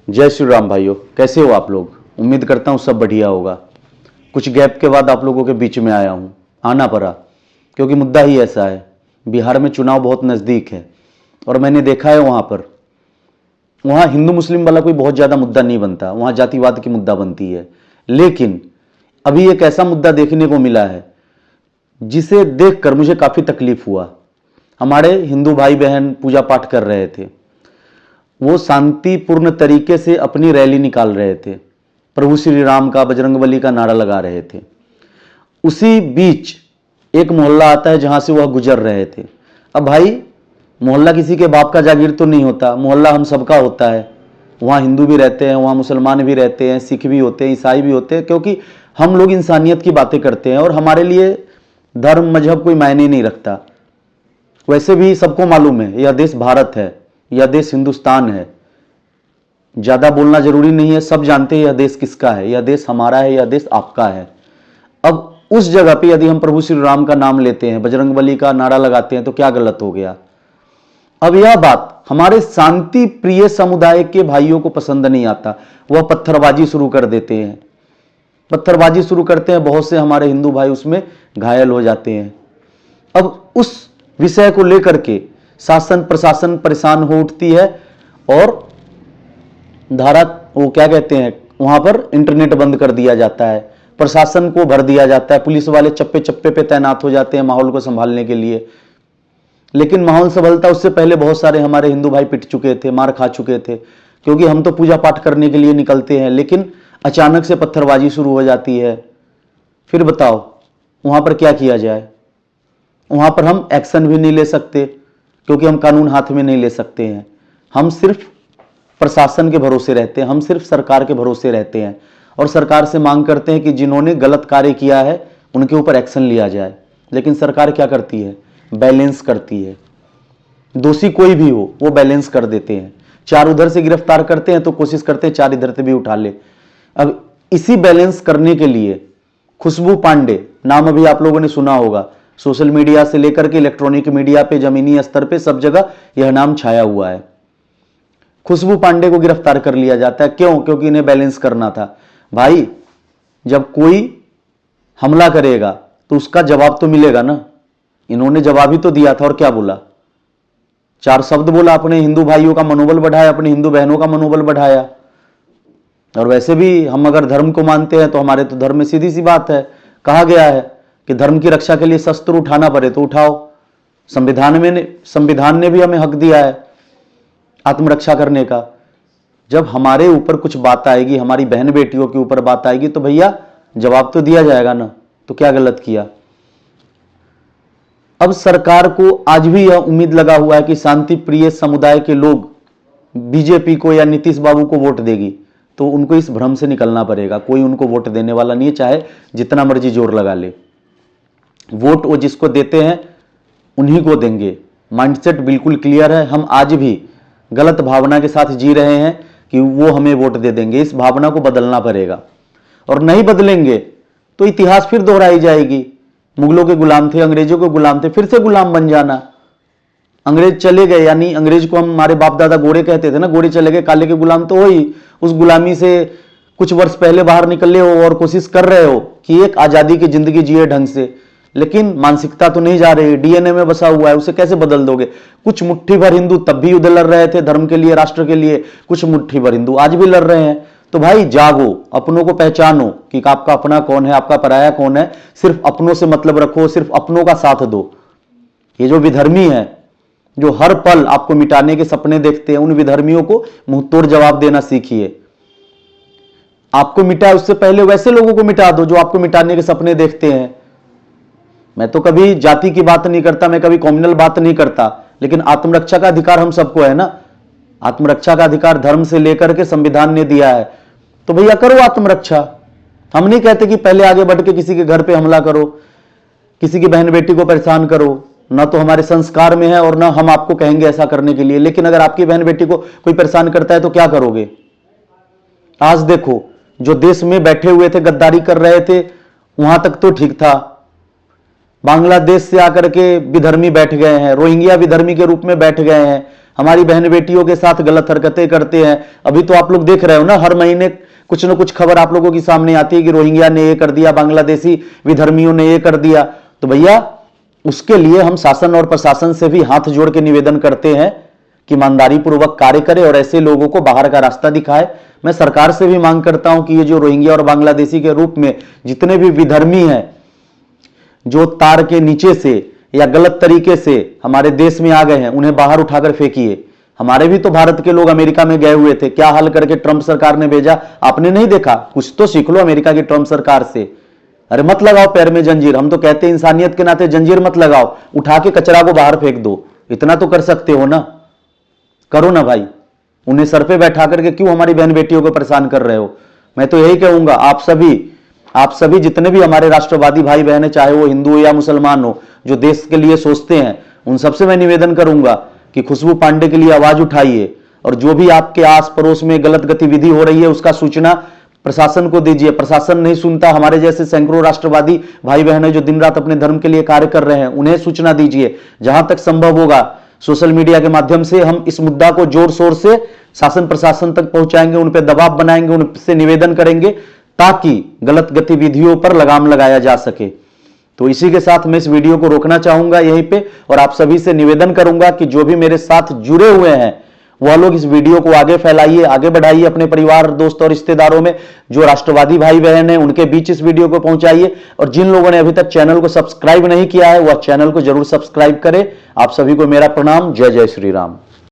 जय श्री राम भाइयों, कैसे हो आप लोग। उम्मीद करता हूँ सब बढ़िया होगा। कुछ गैप के बाद आप लोगों के बीच में आया हूँ, आना पड़ा क्योंकि मुद्दा ही ऐसा है। बिहार में चुनाव बहुत नज़दीक है और मैंने देखा है वहाँ हिंदू मुस्लिम वाला कोई बहुत ज़्यादा मुद्दा नहीं बनता, वहाँ जातिवाद की मुद्दा बनती है। लेकिन अभी एक ऐसा मुद्दा देखने को मिला है जिसे देखकर मुझे काफ़ी तकलीफ हुआ। हमारे हिंदू भाई बहन पूजा पाठ कर रहे थे, वो शांतिपूर्ण तरीके से अपनी रैली निकाल रहे थे, प्रभु श्री राम का, बजरंगबली का नारा लगा रहे थे। उसी बीच एक मोहल्ला आता है जहां से वह गुजर रहे थे। अब भाई, मोहल्ला किसी के बाप का जागीर तो नहीं होता, मोहल्ला हम सबका होता है। वहाँ हिंदू भी रहते हैं, वहाँ मुसलमान भी रहते हैं, सिख भी होते हैं, ईसाई भी होते हैं, क्योंकि हम लोग इंसानियत की बातें करते हैं और हमारे लिए धर्म मजहब कोई मायने नहीं रखता। वैसे भी सबको मालूम है यह देश भारत है, यह देश हिंदुस्तान है। ज्यादा बोलना जरूरी नहीं है, सब जानते हैं यह देश किसका है, यह देश हमारा है, यह देश आपका है। अब उस जगह पे यदि हम प्रभु श्री राम का नाम लेते हैं, बजरंगबली का नारा लगाते हैं तो क्या गलत हो गया। अब यह बात हमारे शांति प्रिय समुदाय के भाइयों को पसंद नहीं आता, वह पत्थरबाजी शुरू कर देते हैं। पत्थरबाजी शुरू करते हैं, बहुत से हमारे हिंदू भाई उसमें घायल हो जाते हैं। अब उस विषय को लेकर के शासन प्रशासन परेशान हो उठती है और धारा वो क्या कहते हैं, वहां पर इंटरनेट बंद कर दिया जाता है, प्रशासन को भर दिया जाता है, पुलिस वाले चप्पे चप्पे पे तैनात हो जाते हैं माहौल को संभालने के लिए। लेकिन माहौल संभलता उससे पहले बहुत सारे हमारे हिंदू भाई पिट चुके थे, मार खा चुके थे, क्योंकि हम तो पूजा पाठ करने के लिए निकलते हैं, लेकिन अचानक से पत्थरबाजी शुरू हो जाती है। फिर बताओ वहां पर क्या किया जाए। वहां पर हम एक्शन भी नहीं ले सकते क्योंकि हम कानून हाथ में नहीं ले सकते हैं। हम सिर्फ प्रशासन के भरोसे रहते हैं, हम सिर्फ सरकार के भरोसे रहते हैं और सरकार से मांग करते हैं कि जिन्होंने गलत कार्य किया है उनके ऊपर एक्शन लिया जाए। लेकिन सरकार क्या करती है, बैलेंस करती है। दोषी कोई भी हो वो बैलेंस कर देते हैं, चार उधर से गिरफ्तार करते हैं तो कोशिश करते हैं चार इधर से भी उठा ले। अब इसी बैलेंस करने के लिए खुशबू पांडे नाम अभी आप लोगों ने सुना होगा, सोशल मीडिया से लेकर के इलेक्ट्रॉनिक मीडिया पे, जमीनी स्तर पे, सब जगह यह नाम छाया हुआ है। खुशबू पांडे को गिरफ्तार कर लिया जाता है, क्यों? क्योंकि इन्हें बैलेंस करना था। भाई, जब कोई हमला करेगा तो उसका जवाब तो मिलेगा ना। इन्होंने जवाब ही तो दिया था और क्या बोला, चार शब्द बोला, अपने हिंदू भाइयों का मनोबल बढ़ाया, अपनी हिंदू बहनों का मनोबल बढ़ाया। और वैसे भी हम अगर धर्म को मानते हैं तो हमारे तो धर्म में सीधी सी बात है, कहा गया है कि धर्म की रक्षा के लिए शस्त्र उठाना पड़े तो उठाओ। संविधान ने भी हमें हक दिया है आत्मरक्षा करने का। जब हमारे ऊपर कुछ बात आएगी, हमारी बहन बेटियों के ऊपर बात आएगी तो भैया जवाब तो दिया जाएगा ना। तो क्या गलत किया। अब सरकार को आज भी यह उम्मीद लगा हुआ है कि शांति प्रिय समुदाय के लोग बीजेपी को या नीतीश बाबू को वोट देगी, तो उनको इस भ्रम से निकलना पड़ेगा। कोई उनको वोट देने वाला नहीं है, चाहे जितना मर्जी जोर लगा ले। वोट वो जिसको देते हैं उन्हीं को देंगे। माइंडसेट बिल्कुल क्लियर है। हम आज भी गलत भावना के साथ जी रहे हैं कि वो हमें वोट दे देंगे। इस भावना को बदलना पड़ेगा और नहीं बदलेंगे तो इतिहास फिर दोहराई जाएगी। मुगलों के गुलाम थे, अंग्रेजों के गुलाम थे, फिर से गुलाम बन जाना। अंग्रेज चले गए, यानी अंग्रेज को हमारे बाप दादा गोरे कहते थे ना, गोरे चले गए, काले के गुलाम तो हो ही। उस गुलामी से कुछ वर्ष पहले बाहर निकले हो और कोशिश कर रहे हो कि एक आजादी की जिंदगी जिए ढंग से, लेकिन मानसिकता तो नहीं जा रही, डीएनए में बसा हुआ है, उसे कैसे बदल दोगे। कुछ मुट्ठी भर हिंदू तब भी युद्ध लड़ रहे थे धर्म के लिए, राष्ट्र के लिए, कुछ मुट्ठी भर हिंदू आज भी लड़ रहे हैं। तो भाई जागो, अपनों को पहचानो कि आपका अपना कौन है, आपका पराया कौन है। सिर्फ अपनों से मतलब रखो, सिर्फ अपनों का साथ दो। ये जो विधर्मी है, जो हर पल आपको मिटाने के सपने देखते हैं, उन विधर्मियों को मुंहतोड़ जवाब देना सीखिए। आपको मिटाए उससे पहले वैसे लोगों को मिटा दो जो आपको मिटाने के सपने देखते हैं। मैं तो कभी जाति की बात नहीं करता, मैं कभी कम्युनल बात नहीं करता, लेकिन आत्मरक्षा का अधिकार हम सबको है ना। आत्मरक्षा का अधिकार धर्म से लेकर के संविधान ने दिया है, तो भैया करो आत्मरक्षा। हम नहीं कहते कि पहले आगे बढ़ के किसी के घर पे हमला करो, किसी की बहन बेटी को परेशान करो, ना तो हमारे संस्कार में है और ना हम आपको कहेंगे ऐसा करने के लिए। लेकिन अगर आपकी बहन बेटी को कोई परेशान करता है तो क्या करोगे। आज देखो, जो देश में बैठे हुए थे गद्दारी कर रहे थे वहां तक तो ठीक था, बांग्लादेश से आकर के विधर्मी बैठ गए हैं, रोहिंग्या विधर्मी के रूप में बैठ गए हैं, हमारी बहन बेटियों के साथ गलत हरकतें करते हैं। अभी तो आप लोग देख रहे हो ना, हर महीने कुछ ना कुछ खबर आप लोगों की सामने आती है कि रोहिंग्या ने ये कर दिया, बांग्लादेशी विधर्मियों ने ये कर दिया। तो भैया उसके लिए हम शासन और प्रशासन से भी हाथ जोड़ के निवेदन करते हैं कि ईमानदारी पूर्वक कार्य करे और ऐसे लोगों को बाहर का रास्ता दिखाए। मैं सरकार से भी मांग करता हूं कि ये जो रोहिंग्या और बांग्लादेशी के रूप में जितने भी विधर्मी हैं, जो तार के नीचे से या गलत तरीके से हमारे देश में आ गए हैं, उन्हें बाहर उठाकर फेंकिए। हमारे भी तो भारत के लोग अमेरिका में गए हुए थे, क्या हाल करके ट्रंप सरकार ने भेजा, आपने नहीं देखा? कुछ तो सीख लो अमेरिका की ट्रंप सरकार से। अरे मत लगाओ पैर में जंजीर, हम तो कहते हैं इंसानियत के नाते जंजीर मत लगाओ, उठा के कचरा को बाहर फेंक दो। इतना तो कर सकते हो ना, करो ना भाई। उन्हें सर पे बैठा करके क्यों हमारी बहन बेटियों को परेशान कर रहे हो? मैं तो यही कहूंगा, आप सभी जितने भी हमारे राष्ट्रवादी भाई बहन है, चाहे वो हिंदू हो या मुसलमान हो, जो देश के लिए सोचते हैं, उन सबसे मैं निवेदन करूंगा कि खुशबू पांडे के लिए आवाज उठाइए और जो भी आपके आस पड़ोस में गलत गतिविधि हो रही है उसका सूचना प्रशासन को दीजिए। प्रशासन नहीं सुनता, हमारे जैसे सैकड़ों राष्ट्रवादी भाई बहन है जो दिन रात अपने धर्म के लिए कार्य कर रहे हैं, उन्हें सूचना दीजिए। जहां तक संभव होगा सोशल मीडिया के माध्यम से हम इस मुद्दा को जोर शोर से शासन प्रशासन तक पहुंचाएंगे, उन पर दबाव बनाएंगे, उनसे निवेदन करेंगे ताकि गलत गतिविधियों पर लगाम लगाया जा सके। तो इसी के साथ मैं इस वीडियो को रोकना चाहूंगा यहीं पे और आप सभी से निवेदन करूंगा कि जो भी मेरे साथ जुड़े हुए हैं वह लोग इस वीडियो को आगे फैलाइए, आगे बढ़ाइए, अपने परिवार, दोस्त और रिश्तेदारों में जो राष्ट्रवादी भाई बहन हैं उनके बीच इस वीडियो को पहुंचाइए। और जिन लोगों ने अभी तक चैनल को सब्सक्राइब नहीं किया है वह चैनल को जरूर सब्सक्राइब करें। आप सभी को मेरा प्रणाम। जय जय श्री राम।